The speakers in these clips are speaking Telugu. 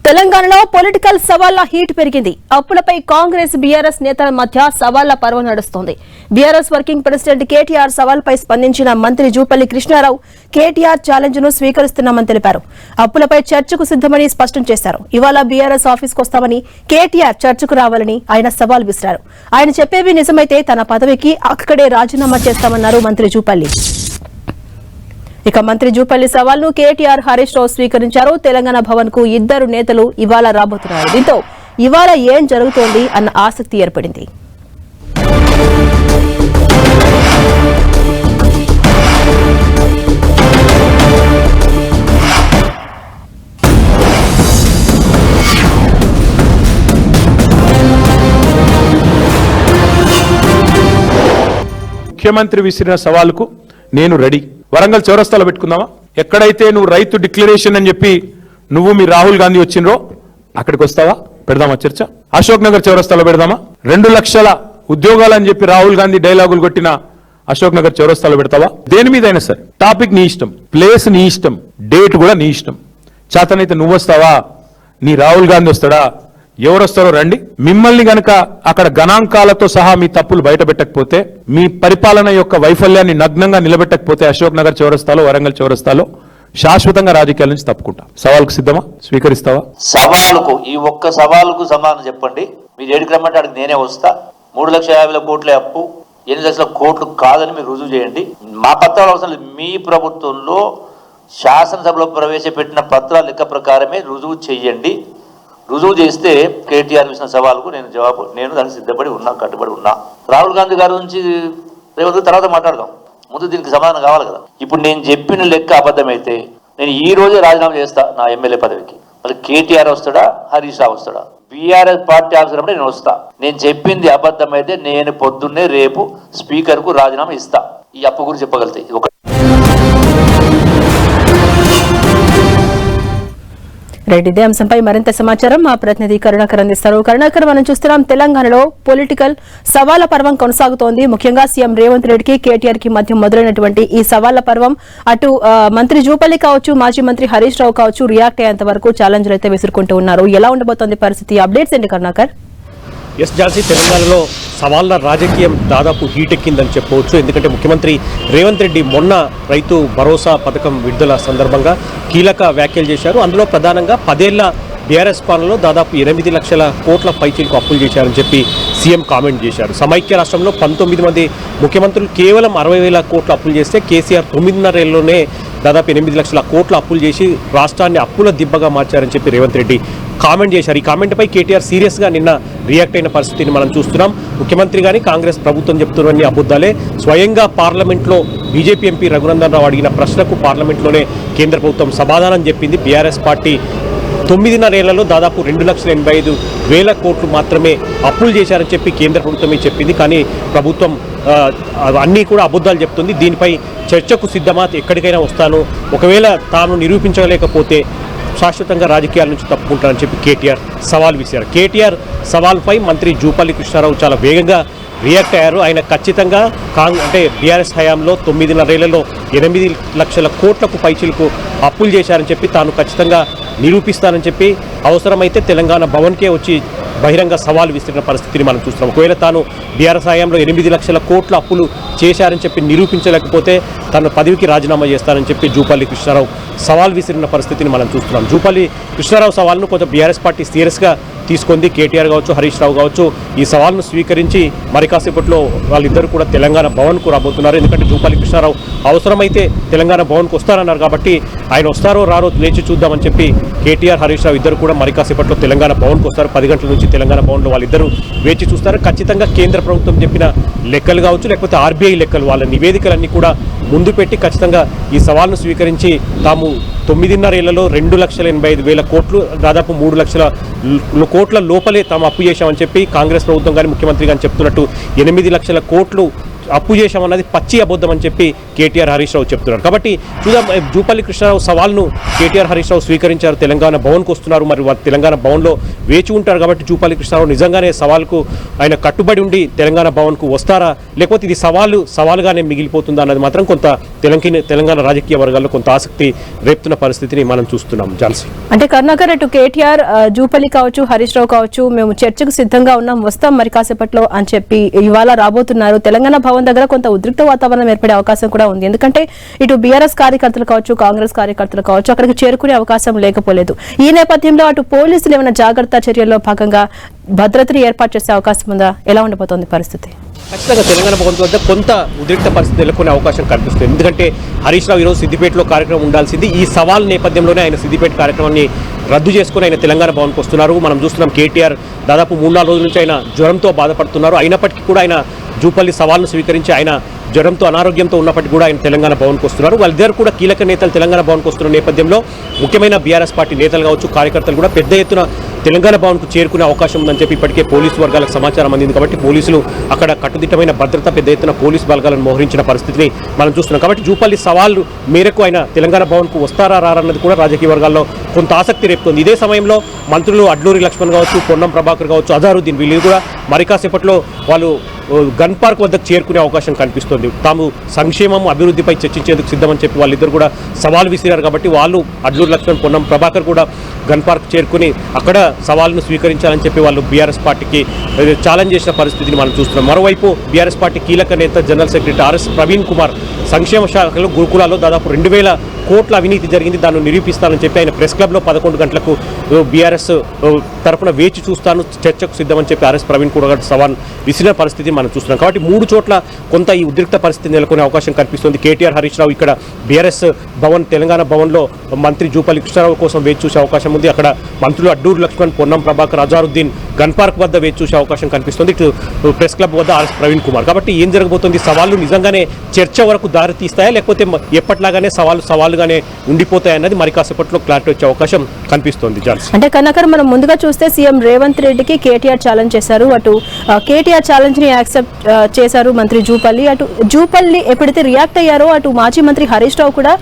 తెలంగాణలో పొలిటికల్ సవాళ్ల హీట్ పెరిగింది. అప్పులపై కాంగ్రెస్ బీఆర్ఎస్ నేతల మధ్య సవాళ్ల పర్వం నడుస్తోంది. బీఆర్ఎస్ వర్కింగ్ ప్రెసిడెంట్ కేటీఆర్ సవాల్పై స్పందించిన మంత్రి జూపల్లి కృష్ణారావు కేటీఆర్ ఛాలెంజ్ ను స్వీకరిస్తున్నామని తెలిపారు. అప్పులపై చర్చకు సిద్దమని స్పష్టం చేశారు. ఇవాళ బీఆర్ఎస్ ఆఫీస్కు వస్తామని, కేటీఆర్ చర్చకు రావాలని ఆయన సవాల్ విసిరారు. ఆయన చెప్పేవి నిజమైతే తన పదవికి అక్కడే రాజీనామా చేస్తామన్నారు మంత్రి జూపల్లి. ఇక మంత్రి జూపల్లి సవాల్ను కేటీఆర్ హరీష్ రావు స్వీకరించారు. తెలంగాణ భవన్ కు ఇద్దరు నేతలు ఇవాళ రాబోతున్నారు. దీంతో ఇవాళ ఏం జరుగుతోంది అన్న ఆసక్తి ఏర్పడింది. ముఖ్యమంత్రి విసిరిన సవాలుకు నేను రెడీ. వరంగల్ చౌరస్తాలో పెట్టుకుందామా? ఎక్కడైతే నువ్వు రైతు డిక్లరేషన్ అని చెప్పి నువ్వు మీ రాహుల్ గాంధీ వచ్చినరో అక్కడికి వస్తావా? పెడదామా చర్చ? అశోక్ నగర్ చౌరస్తాలో పెడదామా? 2 లక్షల ఉద్యోగాలు అని చెప్పి రాహుల్ గాంధీ డైలాగులు కొట్టిన అశోక్ నగర్ చౌరస్తాలో పెడతావా? దేని మీద అయినా సరే. టాపిక్ నీ ఇష్టం, ప్లేస్ నీ ఇష్టం, డేట్ కూడా నీ ఇష్టం. చేతనైతే నువ్వు వస్తావా? నీ రాహుల్ గాంధీ వస్తాడా? ఎవరు వస్తారో రండి. మిమ్మల్ని గనక అక్కడ గణాంకాలతో సహా మీ తప్పులు బయట పెట్టకపోతే, మీ పరిపాలన యొక్క వైఫల్యాన్ని నగ్నంగా నిలబెట్టకపోతే అశోక్ నగర్ చౌరస్తాలో, వరంగల్ చౌరస్తాలో శాశ్వతంగా రాజకీయాల నుంచి తప్పుకుంటా. సవాల్కు సిద్ధమా? స్వీకరిస్తావా? సవాలుకు ఈ ఒక్క సవాలుకు సమాధానం చెప్పండి. మీరు ఏడికి రమ్మంటే అడిగి నేనే వస్తా. 3,50,000 కోట్లే అప్పు, 8 లక్షల కోట్లు కాదని మీరు రుజువు చేయండి. మా పత్రాలు అవసరం లేదు. మీ ప్రభుత్వంలో శాసనసభలో ప్రవేశపెట్టిన పత్రాల లెక్క ప్రకారమే రుజువు చెయ్యండి. రుజువు చేస్తే కేటీఆర్ ఇచ్చిన సవాలుకు నేను దానికి సిద్ధపడి ఉన్నా, కట్టుబడి ఉన్నా. రాహుల్ గాంధీ గారి నుంచి రేపు తర్వాత మాట్లాడదాం. ముందు దీనికి సమాధానం కావాలి కదా. ఇప్పుడు నేను చెప్పిన లెక్క అబద్ధమైతే నేను ఈ రోజే రాజీనామా చేస్తా నా ఎమ్మెల్యే పదవికి. మళ్ళీ కేటీఆర్ వస్తాడా, హరీష్ రావు వస్తాడా? బీఆర్ఎస్ పార్టీ ఆఫీసర్ అంటే నేను వస్తా. నేను చెప్పింది అబద్ధమైతే నేను పొద్దున్నే రేపు స్పీకర్ కు రాజీనామా ఇస్తా. ఈ అప్పు గురించి చెప్పగలుగుతాయి. రైట్, ఇదే అంశంపై మరింత సమాచారం మా ప్రతినిధి కరుణాకర్ అందిస్తారు. కరుణాకర్, మనం చూస్తున్నాం తెలంగాణలో పొలిటికల్ సవాళ్ల పర్వం కొనసాగుతోంది. ముఖ్యంగా సీఎం రేవంత్ రెడ్డికి, కేటీఆర్ కి మధ్య మొదలైనటువంటి ఈ సవాళ్ల పర్వం అటు మంత్రి జూపల్లి కావచ్చు, మాజీ మంత్రి హరీష్ రావు కావచ్చు రియాక్ట్ అయ్యేంత వరకు ఛాలెంజ్లు అయితే విసురుకుంటూ ఉన్నారు. ఎలా ఉండబోతోంది పరిస్థితి? అప్డేట్స్ ఏంటి కరుణాకర్? ఝాన్సీ, తెలంగాణలో సవాళ్ల రాజకీయం దాదాపు హీటెక్కిందని చెప్పవచ్చు. ఎందుకంటే ముఖ్యమంత్రి రేవంత్ రెడ్డి మొన్న రైతు భరోసా పథకం విడుదల సందర్భంగా కీలక వ్యాఖ్యలు చేశారు. అందులో ప్రధానంగా 10 ఏళ్ల బీఆర్ఎస్ పాలనలో దాదాపు 8 లక్షల కోట్ల పైచీలకు అప్పులు చేశారని చెప్పి సీఎం కామెంట్ చేశారు. సమైక్య రాష్ట్రంలో 19 మంది ముఖ్యమంత్రులు కేవలం 60,000 కోట్ల అప్పులు చేస్తే కేసీఆర్ 9.5 ఏళ్లలోనే దాదాపు 8 లక్షల కోట్ల అప్పులు చేసి రాష్ట్రాన్ని అప్పుల దిబ్బగా మార్చారని చెప్పి రేవంత్ రెడ్డి కామెంట్ చేశారు. ఈ కామెంట్పై కేటీఆర్ సీరియస్గా నిన్న రియాక్ట్ అయిన పరిస్థితిని మనం చూస్తున్నాం. ముఖ్యమంత్రి కానీ కాంగ్రెస్ ప్రభుత్వం చెప్తున్నవన్నీ అబద్ధాలే. స్వయంగా పార్లమెంట్లో బీజేపీ ఎంపీ రఘునందన్ రావు అడిగిన ప్రశ్నకు పార్లమెంట్లోనే కేంద్ర ప్రభుత్వం సమాధానం చెప్పింది. బీఆర్ఎస్ పార్టీ 9.5 ఏళ్లలో దాదాపు 2,85,000 కోట్లు మాత్రమే అప్పులు చేశారని చెప్పి కేంద్ర ప్రభుత్వమే చెప్పింది. కానీ ప్రభుత్వం అన్నీ కూడా అబద్ధాలు చెప్తుంది. దీనిపై చర్చకు సిద్ధమా, ఎక్కడికైనా వస్తాను, ఒకవేళ తాను నిరూపించలేకపోతే శాశ్వతంగా రాజకీయాల నుంచి తప్పుకుంటారని చెప్పి కేటీఆర్ సవాల్ విసిరారు. కేటీఆర్ సవాల్పై మంత్రి జూపల్లి కృష్ణారావు చాలా వేగంగా రియాక్ట్ అయ్యారు. ఆయన ఖచ్చితంగా అంటే బీఆర్ఎస్ హయాంలో 9.5 ఏళ్లలో 8 లక్షల కోట్లకు పైచీలకు అప్పులు చేశారని చెప్పి తాను ఖచ్చితంగా నిరూపిస్తానని చెప్పి అవసరమైతే తెలంగాణ భవన్కే వచ్చి బహిరంగ సవాల్ విసిరిన పరిస్థితిని మనం చూస్తున్నాం. ఒకవేళ తాను బీఆర్ఎస్ హయాంలో 8 లక్షల కోట్ల అప్పులు చేశారని చెప్పి నిరూపించలేకపోతే తన పదవికి రాజీనామా చేస్తానని చెప్పి జూపల్లి కృష్ణారావు సవాల్ విసిరిన పరిస్థితిని మనం చూస్తున్నాం. జూపల్లి కృష్ణారావు సవాల్ను కొంచెం బీఆర్ఎస్ పార్టీ సీరియస్గా తీసుకుంది. కేటీఆర్ కావచ్చు, హరీష్ రావు కావచ్చు ఈ సవాల్ను స్వీకరించి మరి కాసేపట్లో వాళ్ళిద్దరూ కూడా తెలంగాణ భవన్కు రాబోతున్నారు. ఎందుకంటే జూపల్లి కృష్ణారావు అవసరమైతే తెలంగాణ భవన్కు వస్తారన్నారు కాబట్టి ఆయన వస్తారో రారో వేచి చూద్దామని చెప్పి కేటీఆర్, హరీష్ రావు ఇద్దరు కూడా మరి కాసేపట్లో తెలంగాణ భవన్కు వస్తారు. 10 గంటల నుంచి తెలంగాణ భవన్లో వాళ్ళిద్దరూ వేచి చూస్తారు. ఖచ్చితంగా కేంద్ర ప్రభుత్వం చెప్పిన లెక్కలు కావచ్చు, లేకపోతే ఆర్బీఐ లెక్కలు, వాళ్ళ నివేదికలన్నీ కూడా ముందు పెట్టి ఖచ్చితంగా ఈ సవాల్ను స్వీకరించి తాము 9.5 ఏళ్లలో 2,85,000 కోట్లు, దాదాపు 3 లక్షల కోట్ల లోపలే తాము అప్పు చేశామని చెప్పి కాంగ్రెస్ ప్రభుత్వం కానీ ముఖ్యమంత్రి కానీ చెప్తున్నట్టు 8 లక్షల కోట్లు అప్పు చేశామన్నది పచ్చి అబద్ధం అని చెప్పి కేటీఆర్ హరీష్ రావు చెప్తున్నారు. కాబట్టి చూద్దాం, జూపల్లి కృష్ణారావు సవాల్ను కేటీఆర్ హరీష్ రావు స్వీకరించారు. తెలంగాణ భవన్కు వస్తున్నారు, మరి తెలంగాణ భవన్లో వేచి ఉంటారు. కాబట్టి జూపల్లి కృష్ణారావు నిజంగానే సవాల్కు ఆయన కట్టుబడి ఉండి తెలంగాణ భవన్కు వస్తారా, లేకపోతే ఇది సవాలుగానే మిగిలిపోతుందా అన్నది మాత్రం కొంత తెలంగాణ రాజకీయ వర్గాల్లో కొంత ఆసక్తి రేపుతున్న పరిస్థితిని మనం చూస్తున్నాం. ఝాన్సీ, అంటే కరుణాకర్, అటు కేటీఆర్, జూపల్లి కావచ్చు, హరీష్ రావు కావచ్చు, మేము చర్చకు సిద్ధంగా ఉన్నాం, వస్తాం మరి కాసేపట్లో అని చెప్పి ఇవాళ రాబోతున్నారు. తెలంగాణ భవన్ దగ్గర కొంత ఉద్రిక్త వాతావరణం ఏర్పడే అవకాశం కూడా ఉంది. ఎందుకంటే ఇటు బీఆర్ఎస్ కార్యకర్తలు కావచ్చు, కాంగ్రెస్ కార్యకర్తలు కావచ్చు, అక్కడికి చేరుకునే అవకాశం లేకపోలేదు. ఈ నేపథ్యంలో అటు పోలీసులు ఏమైనా జాగ్రత్త చర్యల్లో భాగంగా భద్రతను ఏర్పాటు చేసే అవకాశం ఉందా? ఎలా ఉండబోతోంది పరిస్థితి? ఖచ్చితంగా తెలంగాణ భవన్ వద్ద కొంత ఉద్రిక్త పరిస్థితి నెలకొనే అవకాశం కనిపిస్తుంది. ఎందుకంటే హరీష్ రావు ఈరోజు సిద్దిపేటలో కార్యక్రమం ఉండాల్సింది. ఈ సవాల్ నేపథ్యంలోనే ఆయన సిద్దిపేట కార్యక్రమాన్ని రద్దు చేసుకుని ఆయన తెలంగాణ భవన్కి వస్తున్నారు. మనం చూస్తున్నాం, కేటీఆర్ దాదాపు 3-4 రోజుల నుంచి ఆయన జ్వరంతో బాధపడుతున్నారు. అయినప్పటికీ కూడా ఆయన జూపల్లి సవాల్ను స్వీకరించి ఆయన జ్వరంతో అనారోగ్యంతో ఉన్నప్పటికీ కూడా ఆయన తెలంగాణ భవన్కి వస్తున్నారు. వాళ్ళిద్దరు కూడా కీలక నేతలు తెలంగాణ భవన్కి వస్తున్న నేపథ్యంలో ముఖ్యమైన బీఆర్ఎస్ పార్టీ నేతలు కావచ్చు, కార్యకర్తలు కూడా పెద్ద ఎత్తున తెలంగాణ భవన్కు చేరుకునే అవకాశం ఉందని చెప్పి ఇప్పటికే పోలీసు వర్గాలకు సమాచారం అందింది. కాబట్టి పోలీసులు అక్కడ కట్టుదిట్టమైన భద్రత, పెద్ద ఎత్తున పోలీసు బలగాలను మోహరించిన పరిస్థితిని మనం చూస్తున్నాం. కాబట్టి జూపల్లి సవాల్ మేరకు ఆయన తెలంగాణ భవన్కు వస్తారా రారన్నది కూడా రాజకీయ వర్గాల్లో కొంత ఆసక్తి రేపుతోంది. ఇదే సమయంలో మంత్రులు అడ్లూరి లక్ష్మణ్ కావచ్చు, పొన్నం ప్రభాకర్ కావచ్చు, అజారుద్దీన్ వీళ్ళు కూడా మరి కాసేపట్లో వాళ్ళు గన్ పార్క్ వద్దకు చేరుకునే అవకాశం కనిపిస్తుంది. తాము సంక్షేమం, అభివృద్ధిపై చర్చించేందుకు సిద్ధమని చెప్పి వాళ్ళిద్దరు కూడా సవాల్ విసిరారు. కాబట్టి వాళ్ళు అడ్లూరి లక్ష్మణ్, పొన్నం ప్రభాకర్ కూడా గన్ పార్క్ చేరుకుని అక్కడ సవాల్ను స్వీకరించాలని చెప్పి వాళ్ళు బీఆర్ఎస్ పార్టీకి ఛాలెంజ్ చేసిన పరిస్థితిని మనం చూస్తున్నాం. మరోవైపు బీఆర్ఎస్ పార్టీ కీలక నేత general secretary RS Praveen Kumar సంక్షేమ శాఖలో గురుకులాల్లో దాదాపు 2000 కోట్ల అవినీతి జరిగింది, దాన్ని నిరూపిస్తానని చెప్పి ఆయన ప్రెస్ క్లబ్లో 11 గంటలకు బీఆర్ఎస్ తరఫున వేచి చూస్తాను, చర్చకు సిద్ధమని చెప్పి ఆర్ఎస్ ప్రవీణ్ కూడా సవాల్ విసిరిన పరిస్థితి మనం చూస్తున్నాం. కాబట్టి 3 చోట్ల కొంత ఈ ఉద్రిక్త పరిస్థితి నెలకొనే అవకాశం కనిపిస్తుంది. కేటీఆర్, హరీష్ రావు ఇక్కడ బీఆర్ఎస్ భవన్, తెలంగాణ భవన్లో మంత్రి జూపల్లి కృష్ణారావు కోసం వేచి చూసే అవకాశం ఉంది. అక్కడ మంత్రులు అడ్డూరి లక్ష్మణ్, పొన్నం ప్రభాకర్, అజారుద్దీన్ గన్ పార్క్ వద్ద వేచి చూసే అవకాశం కనిపిస్తుంది. ఇటు ప్రెస్ క్లబ్ వద్ద ఆర్ఎస్ ప్రవీణ్ కుమార్. కాబట్టి ఏం జరగబోతుంది? సవాళ్లు నిజంగానే చర్చ వరకు దారి తీస్తాయా, లేకపోతే ఎప్పట్లాగానే సవాలుగానే ఉండిపోతాయన్నది మరి కాసేపట్లో క్లారిటీ వచ్చే అవకాశం కనిపిస్తోంది. అంటే కనకర్, మనం ముందుగా చూస్తే సీఎం రేవంత్ రెడ్డికి కేటీఆర్ ఛాలెంజ్ చేశారు. అటు కేటీఆర్ ఛాలెంజ్ ని యాక్సెప్ట్ చేశారు మంత్రి జూపల్లి. అటు జూపల్లి ఎప్పుడైతే రియాక్ట్ అయ్యారో అటు మాజీ మంత్రి హరీష్ రావు కూడా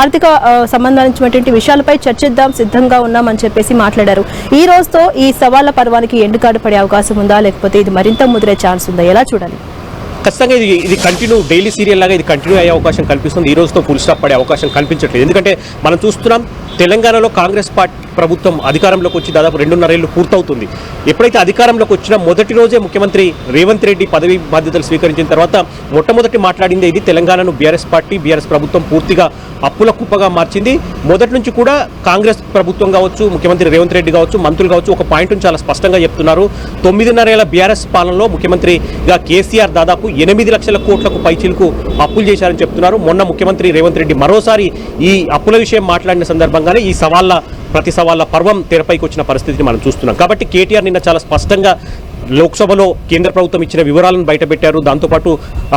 ఆర్థిక సంబంధించినటువంటి విషయాలపై చర్చిద్దాం, సిద్ధంగా ఉన్నామని చెప్పేసి మాట్లాడారు. ఈ రోజుతో ఈ సవాళ్ల పర్వానికి ఎండుకాడు పడే అవకాశం ఉందా, లేకపోతే ఇది మరింత ముదిరే ఛాన్స్ ఉందా? ఎలా చూడాలి? ఖచ్చితంగా ఇది కంటిన్యూ, డైలీ సీరియల్ లాగా ఇది కంటిన్యూ అయ్యే అవకాశం కనిపిస్తుంది. ఈ రోజుతో ఫుల్ స్టాప్ పడే అవకాశం కనిపించట్లేదు. ఎందుకంటే మనం చూస్తున్నాం, తెలంగాణలో కాంగ్రెస్ పార్టీ ప్రభుత్వం అధికారంలోకి వచ్చి దాదాపు 2.5 ఏళ్లు పూర్తవుతుంది. ఎప్పుడైతే అధికారంలోకి వచ్చిన మొదటి రోజే ముఖ్యమంత్రి రేవంత్ రెడ్డి పదవి బాధ్యతలు స్వీకరించిన తర్వాత మొట్టమొదటి మాట్లాడింది ఇది, తెలంగాణను బీఆర్ఎస్ ప్రభుత్వం పూర్తిగా అప్పుల కుప్పగా మార్చింది. మొదటి నుంచి కూడా కాంగ్రెస్ ప్రభుత్వం కావచ్చు, ముఖ్యమంత్రి రేవంత్ రెడ్డి కావచ్చు, మంత్రులు కావచ్చు, ఒక పాయింట్ను చాలా స్పష్టంగా చెప్తున్నారు. 9.5 ఏళ్ల బీఆర్ఎస్ పాలనలో ముఖ్యమంత్రిగా కేసీఆర్ దాదాపు 8 లక్షల కోట్లకు పైచిలకు అప్పులు చేశారని చెప్తున్నారు. మొన్న ముఖ్యమంత్రి రేవంత్ రెడ్డి మరోసారి ఈ అప్పుల విషయం మాట్లాడిన సందర్భంగానే ఈ ప్రతి సవాళ్ళ పర్వం తెరపైకి వచ్చిన పరిస్థితిని మనం చూస్తున్నాం. కాబట్టి కేటీఆర్ నిన్న చాలా స్పష్టంగా లోక్సభలో కేంద్ర ప్రభుత్వం ఇచ్చిన వివరాలను బయటపెట్టారు. దాంతోపాటు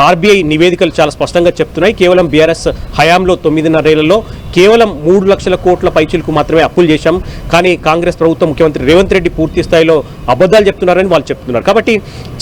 ఆర్బీఐ నివేదికలు చాలా స్పష్టంగా చెప్తున్నాయి, కేవలం బీఆర్ఎస్ హయాంలో 9.5 ఏళ్లలో కేవలం 3 లక్షల కోట్ల పైచిలకు మాత్రమే అప్పులు చేశాం. కానీ కాంగ్రెస్ ప్రభుత్వం, ముఖ్యమంత్రి రేవంత్ రెడ్డి పూర్తి స్థాయిలో అబద్ధాలు చెప్తున్నారని వాళ్ళు చెప్తున్నారు. కాబట్టి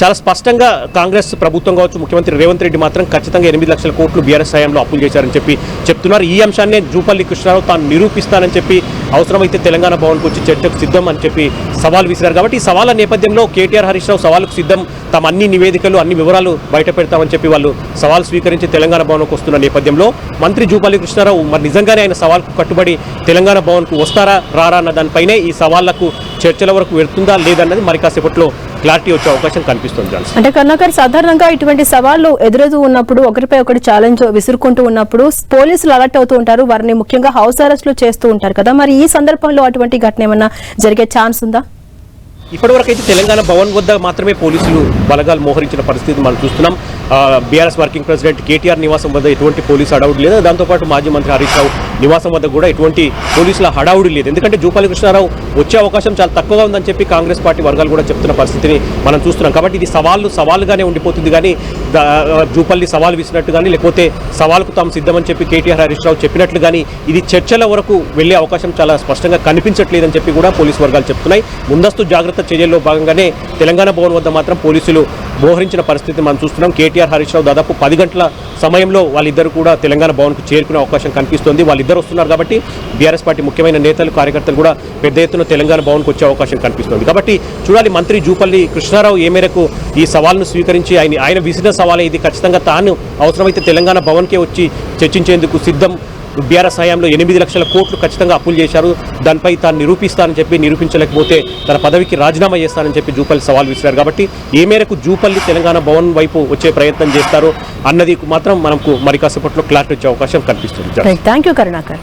చాలా స్పష్టంగా కాంగ్రెస్ ప్రభుత్వం కావచ్చు, ముఖ్యమంత్రి రేవంత్ రెడ్డి మాత్రం ఖచ్చితంగా 8 లక్షల కోట్లు బీఆర్ఎస్ హయాంలో అప్పులు చేశారని చెప్పి చెప్తున్నారు. ఈ అంశాన్నే జూపల్లి కృష్ణారావు తాను నిరూపిస్తానని చెప్పి అవసరమైతే తెలంగాణ భవన్కు వచ్చి చర్చకు సిద్ధం అని చెప్పి సవాల్ విసిరారు. కాబట్టి ఈ సవాళ్ళ నేపథ్యంలో కేటీఆర్, హరీష్ రావు సవాలుకు సిద్ధం, తమ అన్ని నివేదికలు, అన్ని వివరాలు బయట పెడతామని చెప్పి వాళ్ళు సవాల్ స్వీకరించి తెలంగాణ భవన్కు వస్తున్న నేపథ్యంలో మంత్రి జూపల్లి కృష్ణారావు మరి నిజంగానే ఆయన సవాల్కు కట్టుబడి తెలంగాణ భవన్కు వస్తారా రారా అన్న దానిపైనే ఈ సవాళ్లకు చర్చల వరకు వెళ్తుందా లేదన్నది మరి కాసేపట్లో క్లారిటీ వచ్చే అవకాశం కనిపిస్తుంది. అంటే కర్ణాకర్, సాధారణంగా ఇటువంటి సవాళ్లు ఎదురెదు ఉన్నప్పుడు, ఒకరిపై ఒకటి ఛాలెంజ్ విసురుకుంటూ ఉన్నప్పుడు పోలీసులు అలర్ట్ అవుతూ ఉంటారు, వారిని ముఖ్యంగా హౌస్ అరెస్టులు చేస్తూ ఉంటారు కదా. మరి ఈ సందర్భంలో అటువంటి ఘటన ఏమన్నా జరిగే ఛాన్స్ ఉందా? ఇప్పటివరకు అయితే తెలంగాణ భవన్ వద్ద మాత్రమే పోలీసులు బలగాలు మోహరించిన పరిస్థితి మనం చూస్తున్నాం. బీఆర్ఎస్ వర్కింగ్ ప్రెసిడెంట్ కేటీఆర్ నివాసం వద్ద ఎటువంటి పోలీసు హడావుడి లేదు. దాంతోపాటు మాజీ మంత్రి హరీష్ రావు నివాసం వద్ద కూడా ఎటువంటి పోలీసుల హడావుడి లేదు. ఎందుకంటే జూపల్లి కృష్ణారావు వచ్చే అవకాశం చాలా తక్కువగా ఉందని చెప్పి కాంగ్రెస్ పార్టీ వర్గాలు కూడా చెప్తున్న పరిస్థితిని మనం చూస్తున్నాం. కాబట్టి ఇది సవాలుగానే ఉండిపోతుంది. కానీ జూపల్లి సవాల్ విసినట్టు కానీ, లేకపోతే సవాల్కు తాము సిద్ధమని చెప్పి కేటీఆర్, హరీష్ రావు చెప్పినట్లు కానీ ఇది చర్చల వరకు వెళ్లే అవకాశం చాలా స్పష్టంగా కనిపించట్లేదని చెప్పి కూడా పోలీసు వర్గాలు చెప్తున్నాయి. ముందస్తు జాగ్రత్త చర్యల్లో భాగంగానే తెలంగాణ భవన్ వద్ద మాత్రం పోలీసులు మోహరించిన పరిస్థితి మనం చూస్తున్నాం. కేటీఆర్, హరీష్ రావు దాదాపు 10 గంటల సమయంలో వాళ్ళిద్దరు కూడా తెలంగాణ భవన్కు చేరుకునే అవకాశం కనిపిస్తుంది. వాళ్ళిద్దరు వస్తున్నారు కాబట్టి బీఆర్ఎస్ పార్టీ ముఖ్యమైన నేతలు, కార్యకర్తలు కూడా పెద్ద ఎత్తున తెలంగాణ భవన్కు వచ్చే అవకాశం కనిపిస్తుంది. కాబట్టి చూడాలి మంత్రి జూపల్లి కృష్ణారావు ఏ మేరకు ఈ సవాల్ను స్వీకరించి ఆయన విసిరిన సవాలే ఇది. ఖచ్చితంగా తాను అవసరమైతే తెలంగాణ భవన్కే వచ్చి చర్చించేందుకు సిద్ధం. బీఆర్ఎస్ హయాంలో 8 లక్షల కోట్లు ఖచ్చితంగా అప్పులు చేశారు, దానిపై తాను నిరూపిస్తానని చెప్పి, నిరూపించలేకపోతే తన పదవికి రాజీనామా చేస్తానని చెప్పి జూపల్లి సవాల్ విసిరారు. కాబట్టి ఏ మేరకు జూపల్లి తెలంగాణ భవన్ వైపు వచ్చే ప్రయత్నం చేస్తారో అన్నది మాత్రం మనకు మరి కాసేపట్లో క్లారిటీ వచ్చే అవకాశం కనిపిస్తుంది. Thank you Karunakar.